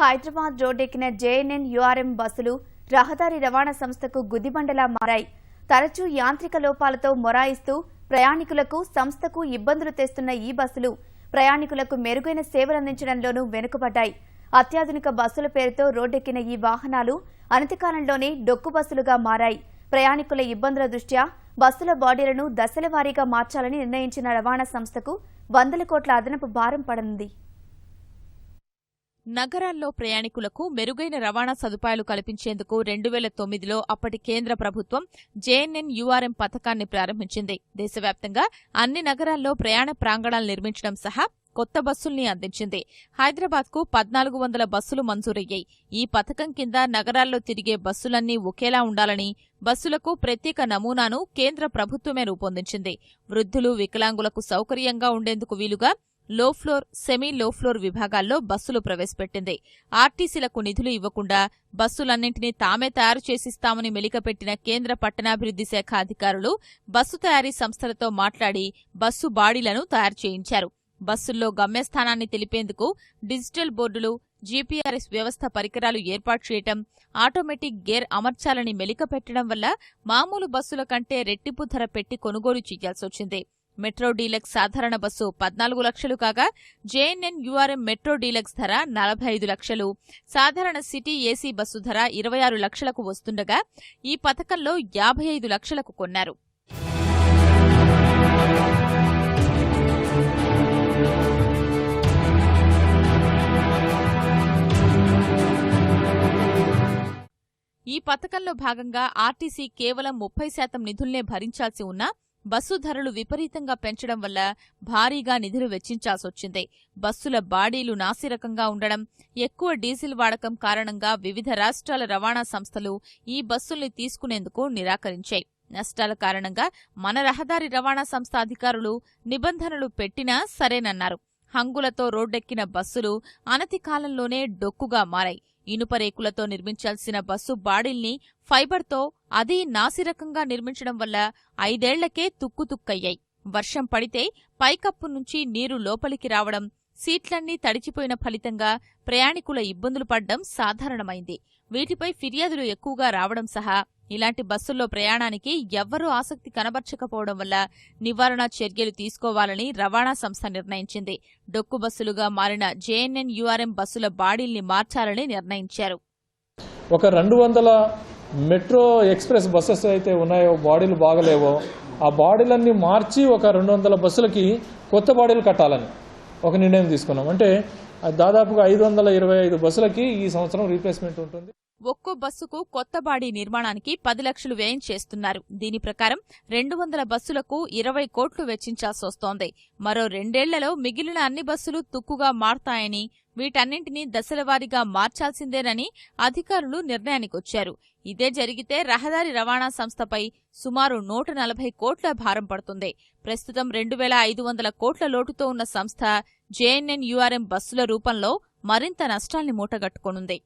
Hyderabad రోడ్డెక్కిన JNN యూఆర్ఎం బస్సులు రహదారి రవాణా సంస్థకు గుదిబండలా మారాయి. తరచూ యాంత్రిక లోపాలతో మొరాయిస్తూ ప్రయాణికులకు సంస్థకు ఇబ్బందులు తెస్తున్న ఈ బస్సులు ప్రయాణికులకు మెరుగైన సేవలందించడంలోనూ వెనుకబడ్డాయి. అత్యాధునిక బస్సుల పేరుతో రోడ్డెక్కిన ఈ వాహనాలు అనతికాలంలోనే డొక్కు బస్సులుగా మారాయి. ప్రయాణికుల ఇబ్బందుల దృష్ట్యా బస్సుల బాడీలను దశల వారీగా మార్చాలని నిర్ణయించిన రవాణా సంస్థకు వందల కోట్ల అదనపు భారం పడనుంది. నగరాల్లో ప్రయాణికులకు మెరుగైన రవాణా సదుపాయాలు కల్పించేందుకు 2009లో అప్పటి కేంద్ర ప్రభుత్వం జేఎన్ఎన్ యూఆర్ఎం పథకాన్ని ప్రారంభించింది. దేశవ్యాప్తంగా అన్ని నగరాల్లో ప్రయాణ ప్రాంగణాలు నిర్మించడం సహా కొత్త బస్సుల్ని అందించింది. హైదరాబాద్కు 1400 బస్సులు మంజూరయ్యాయి. ఈ పథకం కింద నగరాల్లో తిరిగే బస్సులన్నీ ఒకేలా ఉండాలని బస్సులకు ప్రత్యేక నమూనాను కేంద్ర ప్రభుత్వమే రూపొందించింది. వృద్ధులు, వికలాంగులకు సౌకర్యంగా ఉండేందుకు వీలుగా లో ఫ్లోర్, సెమీ లో ఫ్లోర్ విభాగాల్లో బస్సులు ప్రవేశపెట్టింది. ఆర్టీసీలకు నిధులు ఇవ్వకుండా బస్సులన్నింటినీ తామే తయారు చేసిస్తామని మెలికపెట్టిన కేంద్ర పట్టణాభివృద్ధి శాఖ అధికారులు బస్సు తయారీ సంస్థలతో మాట్లాడి బస్సు బాడీలను తయారు చేయించారు. బస్సుల్లో గమ్యస్థానాన్ని తెలిపేందుకు డిజిటల్ బోర్డులు, జీపీఆర్ఎస్ వ్యవస్థ పరికరాలు ఏర్పాటు చేయటం, ఆటోమేటిక్ గేర్ అమర్చాలని మెలికపెట్టడం వల్ల మామూలు బస్సుల కంటే రెట్టింపు ధర పెట్టి కొనుగోలు చేయాల్సొచ్చింది. మెట్రో డీలక్స్ సాధారణ బస్సు 14 లక్షలు కాగా జేఎన్ఎన్ యూఆర్ఎం మెట్రో డీలక్స్ ధర 45 లక్షలు, సాధారణ సిటీ ఏసీ బస్సు ధర 26 లక్షలకు వస్తుండగా ఈ పథకంలో 55 లక్షలకు కొన్నారు. ఈ పథకంలో భాగంగా ఆర్టీసీ కేవలం 30% నిధుల్నే భరించాల్సి ఉన్నా బస్సు ధరలు విపరీతంగా పెంచడం వల్ల భారీగా నిధులు వెచ్చించాల్సొచ్చింది. బస్సుల బాడీలు నాసిరకంగా ఉండడం, ఎక్కువ డీజిల్ వాడకం కారణంగా వివిధ రాష్ట్రాల రవాణా సంస్థలు ఈ బస్సుల్ని తీసుకునేందుకు నిరాకరించాయి. నష్టాల కారణంగా మన రహదారి రవాణా సంస్థ అధికారులు నిబంధనలు పెట్టినా సరేనన్నారు. హంగులతో రోడ్డెక్కిన బస్సులు అనతి కాలంలోనే డొక్కుగా మారాయి. ఇనుప రేకులతో నిర్మించాల్సిన బస్సు బాడీల్ని ఫైబర్తో, అదీ నాసిరకంగా నిర్మించడం వల్ల 5 ఏళ్లకే తుక్కుతుక్కయ్యాయి. వర్షం పడితే పైకప్పు నుంచి నీరు లోపలికి రావడం, సీట్లన్నీ తడిచిపోయిన ఫలితంగా ప్రయాణికుల ఇబ్బందులు పడ్డం సాధారణమైంది. వీటిపై ఫిర్యాదులు ఎక్కువగా రావడం సహా ఇలాంటి బస్సుల్లో ప్రయాణానికి ఎవ్వరూ ఆసక్తి కనబర్చకపోవడం వల్ల నివారణ చర్యలు తీసుకోవాలని రవాణా సంస్థ నిర్ణయించింది. డొక్కు బస్సులుగా మారిన జేఎన్ఎన్ యూఆర్ఎం బస్సుల బాడీల్ని మార్చాలని నిర్ణయించారు. ఒక 200 మెట్రో ఎక్స్ప్రెస్ బస్సెస్ అయితే ఉన్నాయో, బాడీలు బాగలేవో, ఆ బాడీలన్నీ మార్చి ఒక 200 బస్సులకి కొత్త బాడీలు కట్టాలని ఒక నిర్ణయం తీసుకున్నాం. అంటే దాదాపుగా 525 బస్సులకి ఈ సంవత్సరం రీప్లేస్మెంట్ ఉంటుంది. ఒక్కో బస్సుకు కొత్త బాడీ నిర్మాణానికి 10 లక్షలు వ్యయం చేస్తున్నారు. దీని ప్రకారం 200 బస్సులకు 20 కోట్లు వెచ్చించాల్సొస్తోంది. మరో 2 ఏళ్లలో మిగిలిన అన్ని బస్సులు తుక్కుగా మారతాయని, వీటన్నింటినీ దశలవారీగా మార్చాల్సిందేనని అధికారులు నిర్ణయానికొచ్చారు. ఇదే జరిగితే రహదారి రవాణా సంస్థపై సుమారు 140 కోట్ల భారం పడుతుంది. ప్రస్తుతం 2500 కోట్ల లోటుతో ఉన్న సంస్థ జేఎన్ఎన్ యూఆర్ఎం బస్సుల రూపంలో మరింత నష్టాల్ని మూటగట్టుకోనుంది.